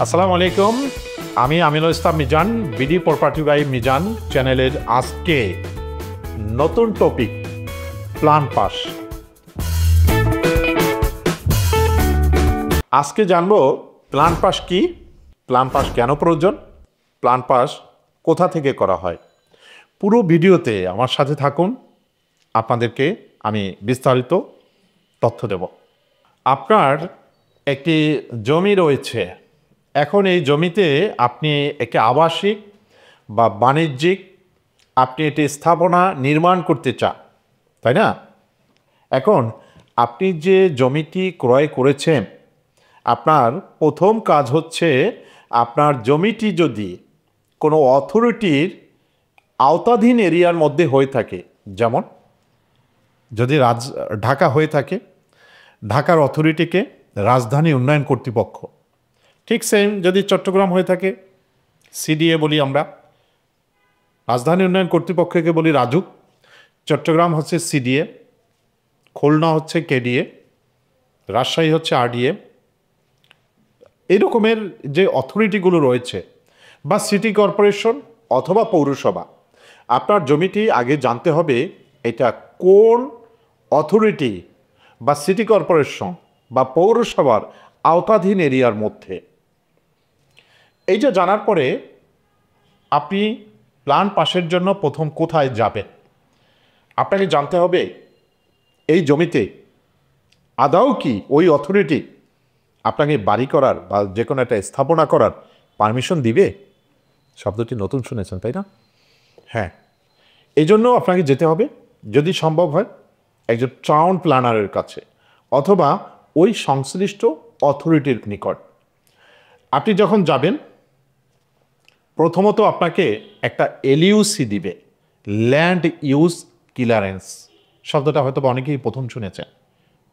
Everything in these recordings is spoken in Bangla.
আসসালামু আলাইকুম, আমি Aminul Islam Mizan, BD property by Mizan চ্যানেলের আজকে নতুন টপিক প্ল্যান পাস। আজকে জানবো প্ল্যান পাস কি, প্ল্যান পাস কেন প্রয়োজন, প্ল্যান পাস কোথা থেকে করা হয়। পুরো ভিডিওতে আমার সাথে থাকুন, আপনাদেরকে আমি বিস্তারিত তথ্য দেব। আপনার একটি জমি রয়েছে, এখন এই জমিতে আপনি একটি আবাসিক বা বাণিজ্যিক আপনি একটি স্থাপনা নির্মাণ করতে চান, তাই না? এখন আপনি যে জমিটি ক্রয় করেছেন, আপনার প্রথম কাজ হচ্ছে আপনার জমিটি যদি কোনো অথরিটির আওতাধীন এরিয়ার মধ্যে হয়ে থাকে, যেমন যদি ঢাকা হয়ে থাকে, ঢাকার অথরিটিকে রাজধানী উন্নয়ন কর্তৃপক্ষ, ঠিক সেম যদি চট্টগ্রাম হয়ে থাকে সিডিএ বলি আমরা, রাজধানী উন্নয়ন কর্তৃপক্ষকে বলি রাজুক, চট্টগ্রাম হচ্ছে সিডিএ, খুলনা হচ্ছে কেডিএ, রাজশাহী হচ্ছে আরডিএ। এই রকমের যে অথরিটিগুলো রয়েছে, বা সিটি কর্পোরেশন অথবা পৌরসভা, আপনার জমিটি আগে জানতে হবে এটা কোন অথরিটি বা সিটি কর্পোরেশন বা পৌরসভার আওতাধীন এরিয়ার মধ্যে। এইটা জানার পরে আপনি প্ল্যান পাসের জন্য প্রথম কোথায় যাবেন, আপনাকে জানতে হবে এই জমিতে আদৌ কি ওই অথরিটি আপনাকে বাড়ি করার বা যে কোনো একটা স্থাপনা করার পারমিশন দিবে। শব্দটি নতুন শুনেছেন তাই না? হ্যাঁ, এই জন্য আপনাকে যেতে হবে, যদি সম্ভব হয় একজন টাউন প্ল্যানারের কাছে অথবা ওই সংশ্লিষ্ট অথরিটির নিকট। আপনি যখন যাবেন, প্রথমত আপনাকে একটা এলইউসি দিবে, ল্যান্ড ইউজ ক্লিয়ারেন্স। শব্দটা হয়তো অনেকেই প্রথম শুনেছেন।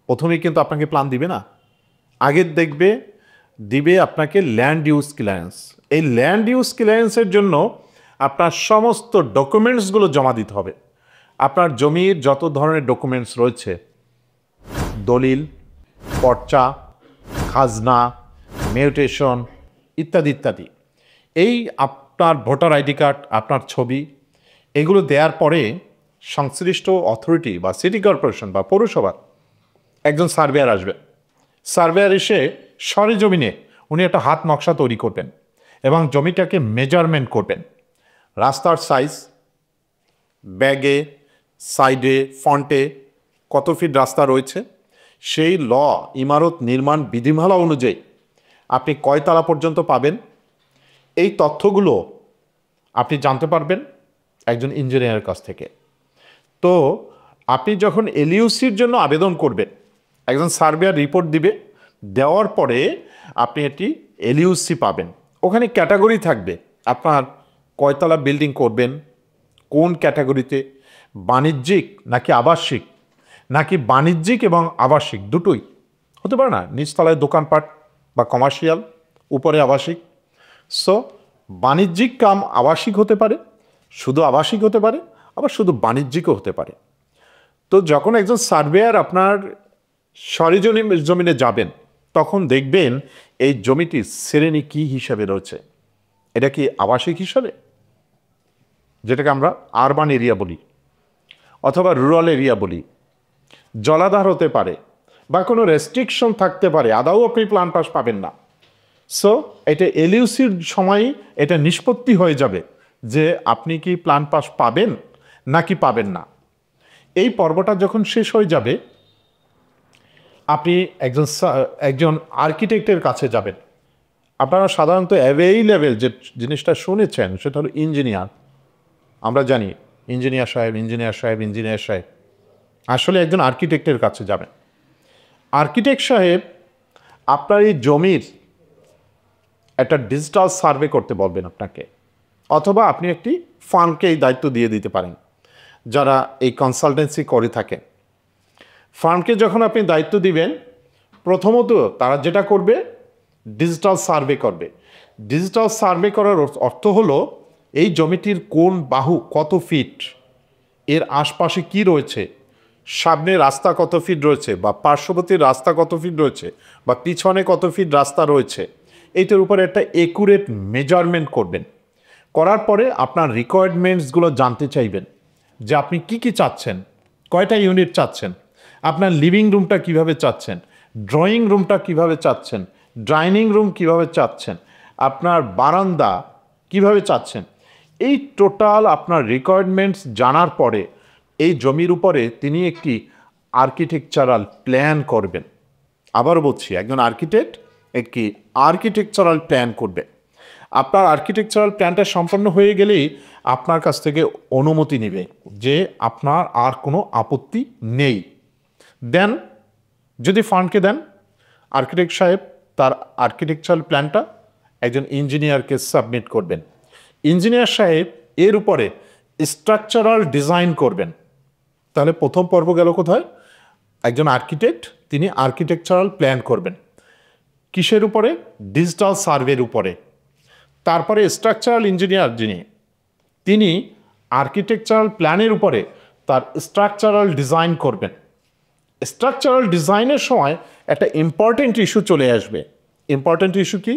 প্রথমেই কিন্তু আপনাকে প্ল্যান দিবে না, আগে দিবে আপনাকে ল্যান্ড ইউজ ক্লিয়ারেন্স। এই ল্যান্ড ইউজ ক্লিয়ারেন্সের জন্য আপনার সমস্ত ডকুমেন্টসগুলো জমা দিতে হবে। আপনার জমির যত ধরনের ডকুমেন্টস রয়েছে, দলিল, পর্চা, খাজনা, মিউটেশন ইত্যাদি ইত্যাদি, এই আপনার ভোটার আইডি কার্ড, আপনার ছবি, এগুলো দেওয়ার পরে সংশ্লিষ্ট অথরিটি বা সিটি কর্পোরেশন বা পৌরসভার একজন সার্ভেয়ার আসবে। সার্ভেয়ার এসে সরেজমিনে উনি একটা হাত নকশা তৈরি করবেন এবং জমিটাকে মেজারমেন্ট করবেন। রাস্তার সাইজ, ব্যাগে, সাইডে, ফ্রন্টে কত ফিট রাস্তা রয়েছে, সেই ইমারত নির্মাণ বিধিমালা অনুযায়ী আপনি কয়তলা পর্যন্ত পাবেন, এই তথ্যগুলো আপনি জানতে পারবেন একজন ইঞ্জিনিয়ারের কাছ থেকে। তো আপনি যখন এলইউসির জন্য আবেদন করবেন, একজন সার্ভেয়ার রিপোর্ট দিবে, দেওয়ার পরে আপনি একটি এলইউসি পাবেন। ওখানে ক্যাটাগরি থাকবে, আপনার কয়তলা বিল্ডিং করবেন, কোন ক্যাটাগরিতে, বাণিজ্যিক নাকি আবাসিক, নাকি বাণিজ্যিক এবং আবাসিক দুটোই হতে পারে না, নিচতলায় দোকানপাট বা কমার্শিয়াল, উপরে আবাসিক। সো বাণিজ্যিক কাম আবাসিক হতে পারে, শুধু আবাসিক হতে পারে, আবার শুধু বাণিজ্যিকও হতে পারে। তো যখন একজন সার্ভেয়ার আপনার সরেজমিনে যাবেন, তখন দেখবেন এই জমিটির শ্রেণী কী হিসাবে রয়েছে। এটা কি আবাসিক হিসাবে, যেটাকে আমরা আরবান এরিয়া বলি, অথবা রুরাল এরিয়া বলি, জলাধার হতে পারে, বা কোনো রেস্ট্রিকশন থাকতে পারে, আদৌ আপনি প্ল্যান পাস পাবেন না। সো এটা এলইউসির সময় এটা নিষ্পত্তি হয়ে যাবে যে আপনি কি প্ল্যান পাস পাবেন নাকি পাবেন না। এই পর্বটা যখন শেষ হয়ে যাবে, আপনি একজন আর্কিটেক্টের কাছে যাবেন। আপনারা সাধারণত অ্যাভেইলেবল যে জিনিসটা শুনেছেন সেটা হলো ইঞ্জিনিয়ার। আমরা জানি ইঞ্জিনিয়ার সাহেব, ইঞ্জিনিয়ার সাহেব, ইঞ্জিনিয়ার সাহেব, আসলে একজন আর্কিটেক্টের কাছে যাবেন। আর্কিটেক্ট সাহেব আপনার এই জমির একটা ডিজিটাল সার্ভে করতে বলবেন আপনাকে, অথবা আপনি একটি ফার্মকে এই দায়িত্ব দিয়ে দিতে পারেন, যারা এই কনসালটেন্সি করে থাকেন। ফার্মকে যখন আপনি দায়িত্ব দিবেন, প্রথমত তারা যেটা করবে ডিজিটাল সার্ভে করবে। ডিজিটাল সার্ভে করার অর্থ হলো এই জমিটির কোন বাহু কত ফিট, এর আশপাশে কি রয়েছে, সামনে রাস্তা কত ফিট রয়েছে, বা পার্শ্ববর্তী রাস্তা কত ফিট রয়েছে, বা পিছনে কত ফিট রাস্তা রয়েছে, এইটার উপরে একটা একুরেট মেজারমেন্ট করবেন। করার পরে আপনার রিকোয়ারমেন্টসগুলো জানতে চাইবেন যে আপনি কি কি চাচ্ছেন, কয়টা ইউনিট চাচ্ছেন, আপনার লিভিং রুমটা কিভাবে চাচ্ছেন, ড্রয়িং রুমটা কিভাবে চাচ্ছেন, ডাইনিং রুম কিভাবে চাচ্ছেন, আপনার বারান্দা কিভাবে চাচ্ছেন। এই টোটাল আপনার রিকোয়ারমেন্টস জানার পরে এই জমির উপরে তিনি একটি আর্কিটেকচারাল প্ল্যান করবেন। আবারও বলছি, একজন আর্কিটেক্ট একটি আর্কিটেকচারাল প্ল্যান করবে। আপনার আর্কিটেকচারাল প্ল্যানটা সম্পন্ন হয়ে গেলেই আপনার কাছ থেকে অনুমতি নেবে যে আপনার আর কোনো আপত্তি নেই। দেন যদি ফান্ডকে দেন, আর্কিটেক্ট সাহেব তার আর্কিটেকচারাল প্ল্যানটা একজন ইঞ্জিনিয়ারকে সাবমিট করবেন। ইঞ্জিনিয়ার সাহেব এর উপরে স্ট্রাকচারাল ডিজাইন করবেন। তাহলে প্রথম পর্ব গেল কোথায়? একজন আর্কিটেক্ট তিনি আর্কিটেকচারাল প্ল্যান করবেন কিসের উপরে? ডিজিটাল সার্ভের উপরে। তারপরে স্ট্রাকচারাল ইঞ্জিনিয়ার তিনি আর্কিটেকচারাল প্ল্যানের উপরে তার স্ট্রাকচারাল ডিজাইন করবেন। স্ট্রাকচারাল ডিজাইনের সময় একটা ইম্পর্টেন্ট ইস্যু চলে আসবে। ইম্পর্টেন্ট ইস্যু কি?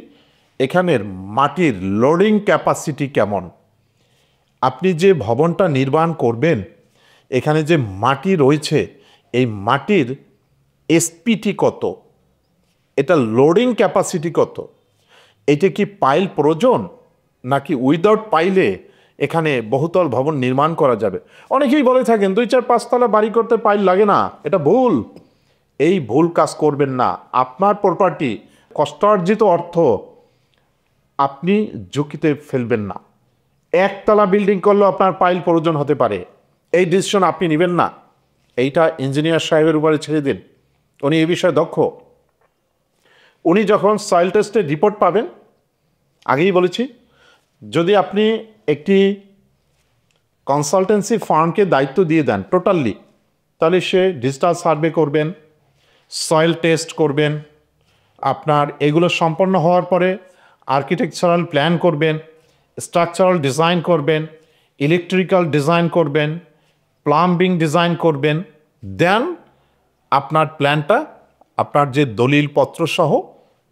এখানের মাটির লোডিং ক্যাপাসিটি কেমন। আপনি যে ভবনটা নির্মাণ করবেন এখানে যে মাটি রয়েছে এই মাটির এসপিটি কত, এটা লোডিং ক্যাপাসিটি কত, এটা কি পাইল প্রয়োজন নাকি উইদাউট পাইলে এখানে বহুতল ভবন নির্মাণ করা যাবে। অনেকেই বলে থাকেন 2-4-5 তলা বাড়ি করতে পাইল লাগে না, এটা ভুল। এই ভুল কাজ করবেন না। আপনার প্রপার্টি, কষ্টার্জিত অর্থ আপনি ঝুঁকিতে ফেলবেন না। একতলা বিল্ডিং করলেও আপনার পাইল প্রয়োজন হতে পারে, এই ডিসিশন আপনি নেবেন না। এইটা ইঞ্জিনিয়ার সাহেবের উপরে ছেড়ে দিন, উনি এই বিষয়ে দক্ষ। উনি যখন সয়েল টেস্টের রিপোর্ট পাবেন, আগেই বলেছি, যদি আপনি একটি কনসালটেন্সি ফার্মকে দায়িত্ব দিয়ে দেন টোটালি, তাহলে সে ডিজিটাল সার্ভে করবেন, সয়েল টেস্ট করবেন, আপনার এগুলো সম্পন্ন হওয়ার পরে আর্কিটেকচারাল প্ল্যান করবেন, স্ট্রাকচারাল ডিজাইন করবেন, ইলেকট্রিক্যাল ডিজাইন করবেন, প্লাম্বিং ডিজাইন করবেন। দেন আপনার প্ল্যানটা আপনার যে দলিলপত্র সহ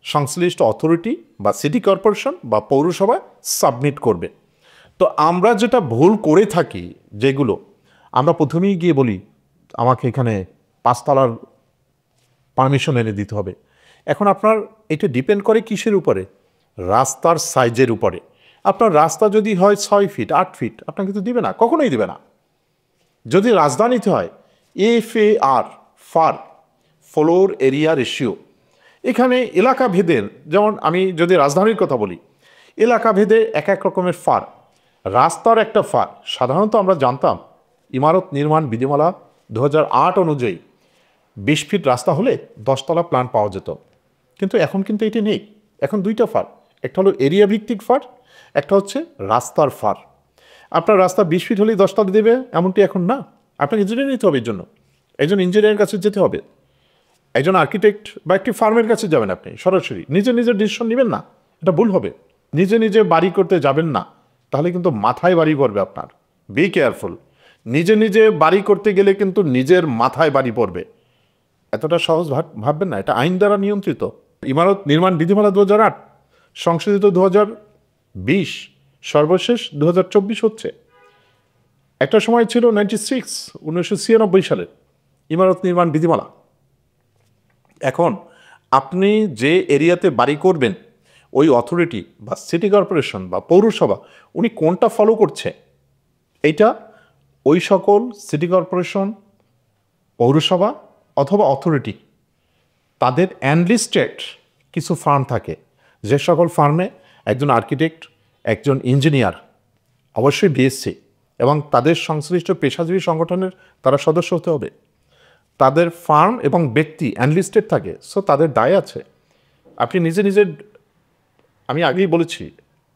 সংশ্লিষ্ট অথরিটি বা সিটি কর্পোরেশন বা পৌরসভায় সাবমিট করবে। তো আমরা যেটা ভুল করে থাকি, যেগুলো আমরা প্রথমেই গিয়ে বলি আমাকে এখানে 5 তলার পারমিশন এনে দিতে হবে। এখন আপনার এটা ডিপেন্ড করে কিসের উপরে? রাস্তার সাইজের উপরে। আপনার রাস্তা যদি হয় 6 ফিট 8 ফিট, আপনাকে কিন্তু দিবে না, কখনোই দিবে না। যদি রাজধানীতে হয় FAR, far floor area ratio, এখানে এলাকা ভেদের, যেমন আমি যদি রাজধানীর কথা বলি, এলাকা ভেদে এক এক রকমের ফার। রাস্তার একটা ফার সাধারণত আমরা জানতাম ইমারত নির্মাণ বিধিমালা 2008 অনুযায়ী 20 ফিট রাস্তা হলে 10 তলা প্ল্যান পাওয়া যেত, কিন্তু এখন কিন্তু এটি নেই। এখন 2টা ফার, একটা হলো এরিয়া ভিত্তিক ফার, একটা হচ্ছে রাস্তার ফার। আপনার রাস্তা 20 ফিট হলেই 10 তলা দেবে এমনটি এখন না, আপনাকে ইঞ্জিনিয়ার নিতে হবে। এর জন্য একজন ইঞ্জিনিয়ারের কাছে যেতে হবে, একজন আর্কিটেক্ট বা একটি ফার্মের কাছে যাবেন। আপনি সরাসরি নিজের ডিসিশন নেবেন না, এটা ভুল হবে। নিজে বাড়ি করতে যাবেন না, তাহলে কিন্তু মাথায় বাড়ি পড়বে আপনার। Be careful. নিজে বাড়ি করতে গেলে কিন্তু নিজের মাথায় বাড়ি পড়বে। এতটা সহজ ভাববেন না, এটা আইন দ্বারা নিয়ন্ত্রিত। ইমারত নির্মাণ বিধিমালা 2008 সংশোধিত 2020, সর্বশেষ 2024 হচ্ছে। একটা সময় ছিল 1996 সালের ইমারত নির্মাণ বিধিমালা। এখন আপনি যে এরিয়াতে বাড়ি করবেন ওই অথরিটি বা সিটি কর্পোরেশন বা পৌরসভা উনি কোনটা ফলো করছে, এইটা ওই সকল সিটি কর্পোরেশন, পৌরসভা অথবা অথরিটি তাদের অ্যানলিস্টেড কিছু ফার্ম থাকে, যে সকল ফার্মে একজন আর্কিটেক্ট, একজন ইঞ্জিনিয়ার, অবশ্যই বিএসসি এবং তাদের সংশ্লিষ্ট পেশাজীবী সংগঠনের তারা সদস্য হতে হবে। তাদের ফার্ম এবং ব্যক্তি অ্যানলিস্টেড থাকে, সো তাদের দায় আছে। আপনি নিজে আমি আগেই বলেছি,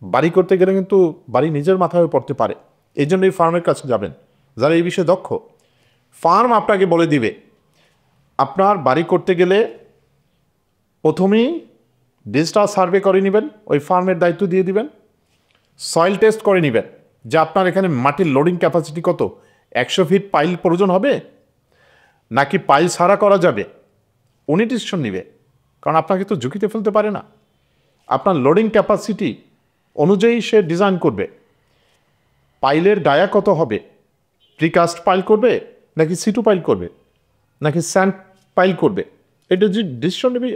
বাড়ি করতে গেলে কিন্তু বাড়ি নিজের মাথায় পড়তে পারে। এই জন্য এই ফার্মের কাছে যাবেন যারা এই বিষয়ে দক্ষ। ফার্ম আপনাকে বলে দিবে আপনার বাড়ি করতে গেলে প্রথমেই ডিজিটাল সার্ভে করে নেবেন, ওই ফার্মের দায়িত্ব দিয়ে দিবেন। সয়েল টেস্ট করে নেবেন যে আপনার এখানে মাটির লোডিং ক্যাপাসিটি কত, 100 ফিট পাইল প্রয়োজন হবে নাকি পাইল ছাড়া করা যাবে, উনি ডিসিশন নেবে। কারণ আপনাকে তো ঝুঁকিতে ফেলতে পারে না। আপনার লোডিং ক্যাপাসিটি অনুযায়ী সে ডিজাইন করবে। পাইলের ডায়া কত হবে, প্রিকাস্ট পাইল করবে নাকি সিটু পাইল করবে নাকি স্যান্ড পাইল করবে, এটা যে ডিসিশন নেবে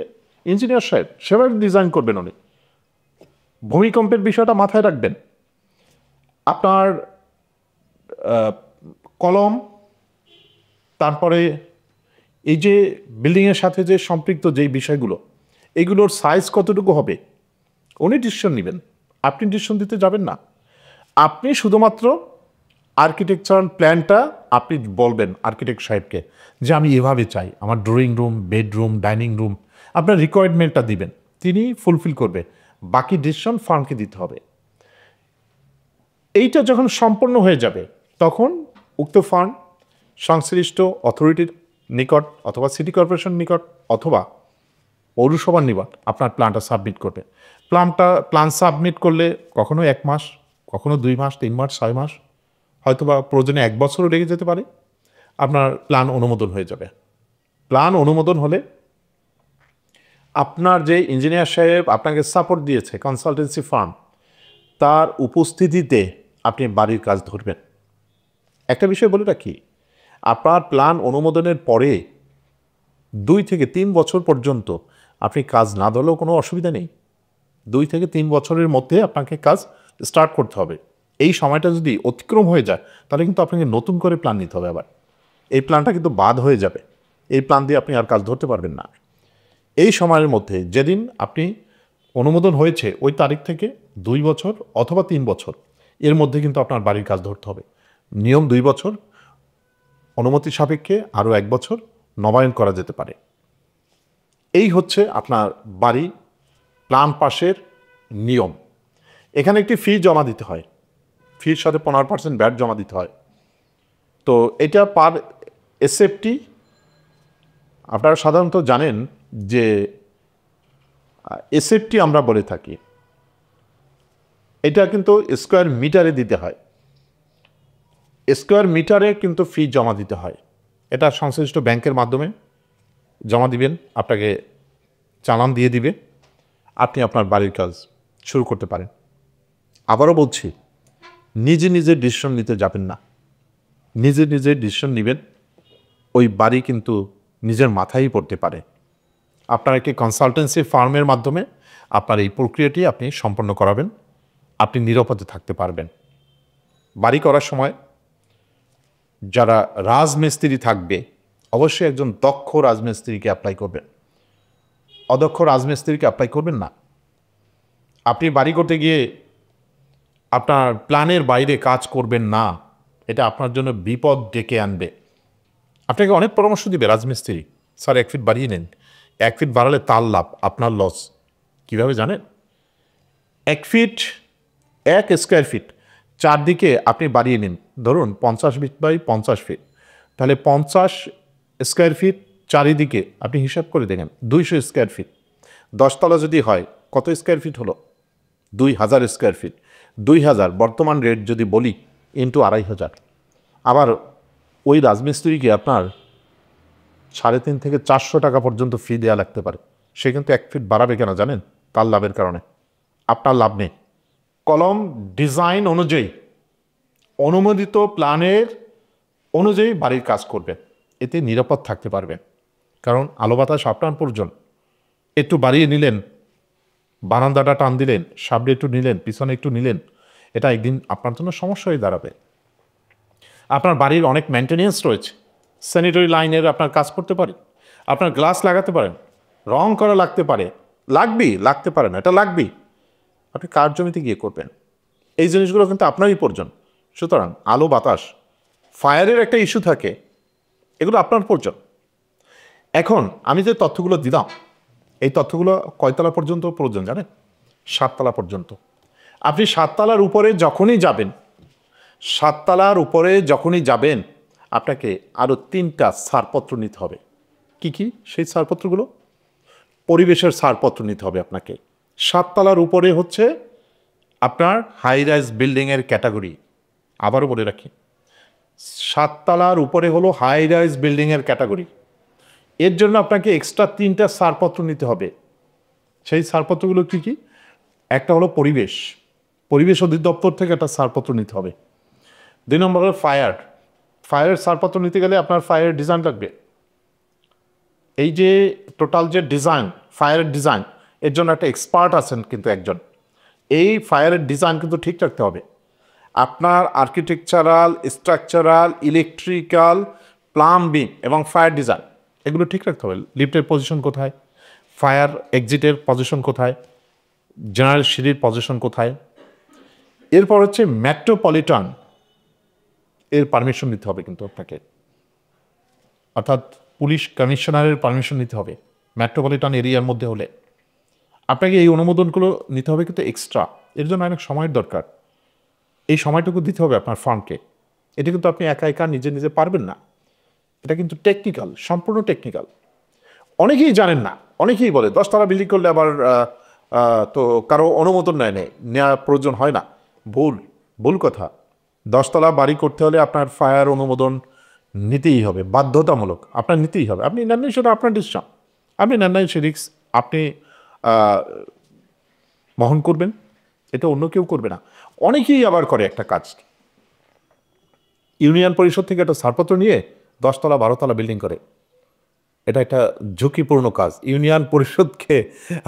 ইঞ্জিনিয়ার সাহেব, সেভাবে ডিজাইন করবেন উনি। ভূমিকম্পের বিষয়টা মাথায় রাখবেন। আপনার কলম, তারপরে এই যে বিল্ডিংয়ের সাথে যে সম্পৃক্ত যেই বিষয়গুলো, এগুলোর সাইজ কতটুকু হবে উনি ডিসিশন নেবেন, আপনি ডিসিশন দিতে যাবেন না। আপনি শুধুমাত্র আর্কিটেকচারাল প্ল্যানটা আপনি বলবেন আর্কিটেক্ট সাহেবকে যে আমি এভাবে চাই, আমার drawing room, bedroom, dining room, আপনার রিকোয়ারমেন্টটা দিবেন, তিনি ফুলফিল করবে। বাকি ডিসিশন ফার্মকে দিতে হবে। এইটা যখন সম্পন্ন হয়ে যাবে তখন উক্ত ফার্ম সংশ্লিষ্ট অথরিটির নিকট অথবা সিটি কর্পোরেশন নিকট অথবা পৌরসভার নিকট আপনার প্ল্যানটা সাবমিট করবে। প্ল্যান সাবমিট করলে কখনো 1 মাস, কখনো 2 মাস, 3 মাস, 6 মাস, হয়তোবা প্রয়োজনে 1 বছরও লেগে যেতে পারে, আপনার প্ল্যান অনুমোদন হয়ে যাবে। প্ল্যান অনুমোদন হলে আপনার যে ইঞ্জিনিয়ার সাহেব আপনাকে সাপোর্ট দিয়েছে কনসালটেন্সি ফার্ম, তার উপস্থিতিতে আপনি বাড়ির কাজ ধরবেন। একটা বিষয় বলে রাখি, আপনার প্ল্যান অনুমোদনের পরে 2 থেকে 3 বছর পর্যন্ত আপনি কাজ না ধরলেও কোনো অসুবিধা নেই। 2 থেকে 3 বছরের মধ্যে আপনাকে কাজ স্টার্ট করতে হবে। এই সময়টা যদি অতিক্রম হয়ে যায় তাহলে কিন্তু আপনাকে নতুন করে প্ল্যান নিতে হবে। আবার এই প্ল্যানটা কিন্তু বাদ হয়ে যাবে, এই প্ল্যান দিয়ে আপনি আর কাজ ধরতে পারবেন না। এই সময়ের মধ্যে যেদিন আপনি অনুমোদন হয়েছে ওই তারিখ থেকে 2 বছর অথবা 3 বছর এর মধ্যে কিন্তু আপনার বাড়ির কাজ ধরতে হবে। নিয়ম 2 বছর, অনুমতি সাপেক্ষে আরও 1 বছর নবায়ন করা যেতে পারে। এই হচ্ছে আপনার বাড়ি প্ল্যান পাসের নিয়ম। এখানে একটি ফি জমা দিতে হয়, ফির সাথে 15% ব্যাট জমা দিতে হয়। তো এটা পার এসএফটি আপনারা সাধারণত জানেন যে এসএফটি আমরা বলে থাকি, এটা কিন্তু স্কোয়ার মিটারে দিতে হয়। স্কোয়ার মিটারে কিন্তু ফি জমা দিতে হয়। এটা সংশ্লিষ্ট ব্যাংকের মাধ্যমে জমা দিবেন, আপনাকে চালান দিয়ে দিবে, আপনি আপনার বাড়ির কাজ শুরু করতে পারেন। আবারও বলছি, নিজে নিজে ডিসিশন নিতে যাবেন না। নিজে নিজে ডিসিশন নেবেন, ওই বাড়ি কিন্তু নিজের মাথায় পড়তে পারে। আপনার একটি কনসালটেন্সি ফার্মের মাধ্যমে আপনার এই প্রক্রিয়াটি আপনি সম্পন্ন করাবেন, আপনি নিরাপদে থাকতে পারবেন। বাড়ি করার সময় যারা রাজমিস্ত্রি থাকবে অবশ্যই একজন দক্ষ রাজমিস্ত্রিকে অ্যাপ্লাই করবেন, অদক্ষ রাজমিস্ত্রিকে অ্যাপ্লাই করবেন না। আপনি বাড়ি করতে গিয়ে আপনার প্ল্যানের বাইরে কাজ করবেন না, এটা আপনার জন্য বিপদ ডেকে আনবে। আপনাকে অনেক পরামর্শ দিবে রাজমিস্ত্রি, স্যার 1 ফিট বাড়িয়ে নেন, 1 ফিট বাড়ালে তার লাভ, আপনার লস। কীভাবে জানেন? 1 ফিট 1 স্কোয়ার ফিট চারদিকে আপনি বাড়িয়ে নিন, ধরুন 50 ফিট বাই 50 ফিট, তাহলে 50 স্কোয়ার ফিট চারিদিকে আপনি হিসাব করে দেখেন 200 স্কোয়ার ফিট। 10 তলা যদি হয় কত স্কোয়ার ফিট হলো? 2000 স্কোয়ার ফিট। 2000 বর্তমান রেট যদি বলি ইন্টু 2500। আবার ওই রাজমিস্ত্রিকে আপনার 350 থেকে 400 টাকা পর্যন্ত ফি দেওয়া লাগতে পারে। সে কিন্তু 1 ফিট বাড়াবে কেন জানেন? তার লাভের কারণে, আপনার লাভ নেই। কলম ডিজাইন অনুযায়ী অনুমোদিত প্ল্যানের অনুযায়ী বাড়ির কাজ করবে, এতে নিরাপদ থাকতে পারবেন। কারণ আলো বাতাস আপনার প্রয়োজন। একটু বাড়িয়ে নিলেন, বারান্দাটা টান দিলেন, সামনে একটু নিলেন, পিছনে একটু নিলেন, এটা একদিন আপনার জন্য সমস্যা হয়ে দাঁড়াবে। আপনার বাড়ির অনেক মেনটেনেন্স রয়েছে, স্যানিটারি লাইনের আপনার কাজ করতে পারেন, আপনার গ্লাস লাগাতে পারেন, রং করা লাগতে পারে, লাগতে পারে না, এটা লাগবেই। আপনি কার জমিতে গিয়ে করবেন, এই জিনিসগুলো কিন্তু আপনারই প্রয়োজন। সুতরাং আলো বাতাস, ফায়ারের একটা ইস্যু থাকে, এগুলো আপনার প্রয়োজন। এখন আমি যে তথ্যগুলো দিলাম, এই তথ্যগুলো কয়তলা পর্যন্ত প্রয়োজন জানেন? 7 তলা পর্যন্ত। আপনি 7 তলার উপরে যখনই যাবেন, 7 তলার উপরে যখনই যাবেন আপনাকে আরও 3টা ছাড়পত্র নিতে হবে। কি কি সেই ছাড়পত্রগুলো? পরিবেশের ছাড়পত্র নিতে হবে আপনাকে। 7 তলার উপরে হচ্ছে আপনার হাই রাইজ বিল্ডিংয়ের ক্যাটাগরি। আবারও বলে রাখি, 7 তলার উপরে হলো হাই রাইজ বিল্ডিংয়ের ক্যাটাগরি। এর জন্য আপনাকে এক্সট্রা 3টা ছাড়পত্র নিতে হবে। সেই ছাড়পত্রগুলো কী কী? একটা হলো পরিবেশ, পরিবেশ অধিদপ্তর থেকে একটা ছাড়পত্র নিতে হবে। 2 নম্বর হলো ফায়ারের ছাড়পত্র নিতে গেলে আপনার ফায়ারের ডিজাইন লাগবে। এই যে টোটাল যে ডিজাইন, ফায়ারের ডিজাইন, এর জন্য একটা এক্সপার্ট আছেন কিন্তু একজন। এই ফায়ারের ডিজাইন কিন্তু ঠিক রাখতে হবে। আপনার আর্কিটেকচারাল, স্ট্রাকচারাল, ইলেকট্রিক্যাল, প্লাম্বিং এবং ফায়ার ডিজাইন এগুলো ঠিক রাখতে হবে। লিফটের পজিশন কোথায়, ফায়ার এক্সিটের পজিশন কোথায়, জেনারেল সিঁড়ির পজিশন কোথায়। এরপর হচ্ছে মেট্রোপলিটন এর পারমিশন নিতে হবে কিন্তু আপনাকে, অর্থাৎ পুলিশ কমিশনারের পারমিশন নিতে হবে মেট্রোপলিটন এরিয়ার মধ্যে হলে। আপনাকে এই অনুমোদনগুলো নিতে হবে কিন্তু এক্সট্রা, এর জন্য অনেক সময়ের দরকার। এই সময়টুকু দিতে হবে আপনার ফার্মকে। এটা কিন্তু আপনি একা একা নিজে নিজে পারবেন না, এটা কিন্তু টেকনিক্যাল, সম্পূর্ণ টেকনিক্যাল। অনেকেই জানেন না, অনেকেই বলে 10 তলা বিল্ডিং করলে আবার তো কারো অনুমোদন নেওয়া প্রয়োজন হয় না। ভুল কথা। 10 তলা বাড়ি করতে হলে আপনার ফায়ার অনুমোদন নিতেই হবে, বাধ্যতামূলক, আপনার নিতেই হবে। আপনি নেন নাই সেটা আপনার ডিসিশন, আপনি নেন নাই সে রিস্ক আপনি বহন করবেন, এটা অন্য কেউ করবে না। অনেকেই আবার করে একটা কাজ, ইউনিয়ন পরিষদ থেকে একটা ছাড়পত্র নিয়ে 10 তলা 12 তলা বিল্ডিং করে। এটা একটা ঝুঁকিপূর্ণ কাজ। ইউনিয়ন পরিষদকে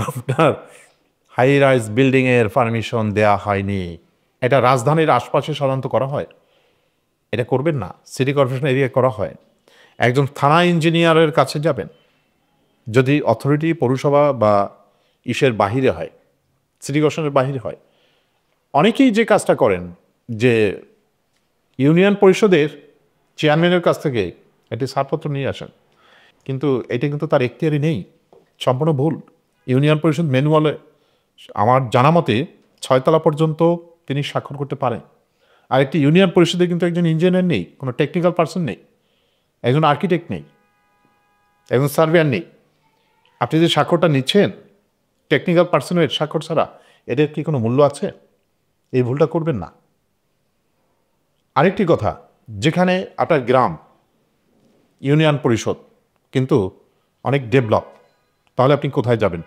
আপনার হাই রাইজ বিল্ডিংয়ের পারমিশন দেওয়া হয়নি। এটা রাজধানীর আশপাশে সাধারণত করা হয়, এটা করবেন না। সিটি কর্পোরেশন এরিয়া করা হয়। একজন থানা ইঞ্জিনিয়ারের কাছে যাবেন, যদি অথরিটি পৌরসভা বা ইসের বাহিরে হয়, সিটি কর্পোরেশনের বাহিরে হয়। অনেকেই যে কাজটা করেন যে ইউনিয়ন পরিষদের চেয়ারম্যানের কাছ থেকে একটি ছাড়পত্র নিয়ে আসেন, কিন্তু এটা কিন্তু তার এখতিয়ারি নেই, সম্পূর্ণ ভুল। ইউনিয়ন পরিষদ ম্যানুয়ালে আমার জানা মতে 6 তলা পর্যন্ত তিনি স্বাক্ষর করতে পারেন। আর একটি ইউনিয়ন পরিষদে কিন্তু একজন ইঞ্জিনিয়ার নেই, কোনো টেকনিক্যাল পার্সন নেই, একজন আর্কিটেক্ট নেই, একজন সার্ভেয়ার নেই। আপনি যে স্বাক্ষরটা নিচ্ছেন টেকনিক্যাল পার্সনের স্বাক্ষর ছাড়া, এদের কি কোনো মূল্য আছে? এই ভুলটা করবেন না। আরেকটি কথা, যেখানে আপনার গ্রাম ইউনিয়ন পরিষদ কিন্তু অনেক ডেভেলপ, তাহলে আপনি কোথায় যাবেন?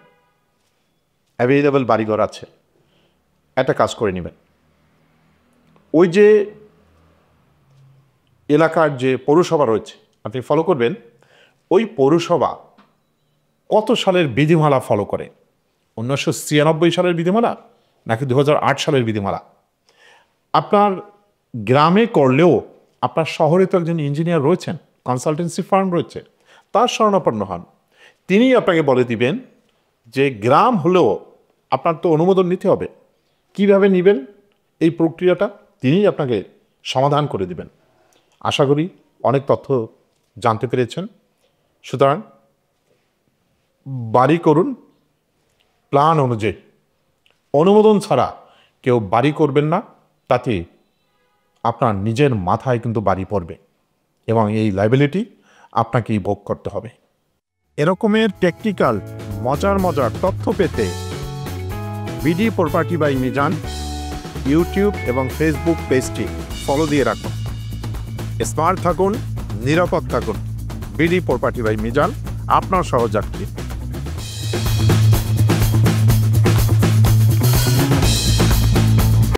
অ্যাভেলেবল বাড়িঘর আছে, একটা কাজ করে নেবেন। ওই যে এলাকার যে পৌরসভা রয়েছে আপনি ফলো করবেন, ওই পৌরসভা কত সালের বিধিমালা ফলো করে, 1996 সালের বিধিমালা নাকি 2008 সালের বিধিমালা। আপনার গ্রামে করলেও আপনার শহরে তো একজন ইঞ্জিনিয়ার রয়েছেন, কনসালটেন্সি ফার্ম রয়েছে, তার শরণাপন্ন হন। তিনি আপনাকে বলে দিবেন যে গ্রাম হলেও আপনার তো অনুমোদন নিতে হবে, কিভাবে নেবেন এই প্রক্রিয়াটা তিনিই আপনাকে সমাধান করে দিবেন। আশা করি অনেক তথ্য জানতে পেরেছেন। সুতরাং বাড়ি করুন প্ল্যান অনুযায়ী, অনুমোদন ছাড়া কেউ বাড়ি করবেন না, তাতে আপনার নিজের মাথায় কিন্তু বাড়ি পড়বে এবং এই লায়াবিলিটি আপনাকেই ভোগ করতে হবে। এরকমের টেকনিক্যাল মজার তথ্য পেতে BD property by Mizan YouTube এবং ফেসবুক পেজটি ফলো দিয়ে রাখুন। স্মার্ট থাকুন, নিরাপদ থাকুন। বিডি প্রপার্টি বাই মিজান, আপনার সহযাত্রী।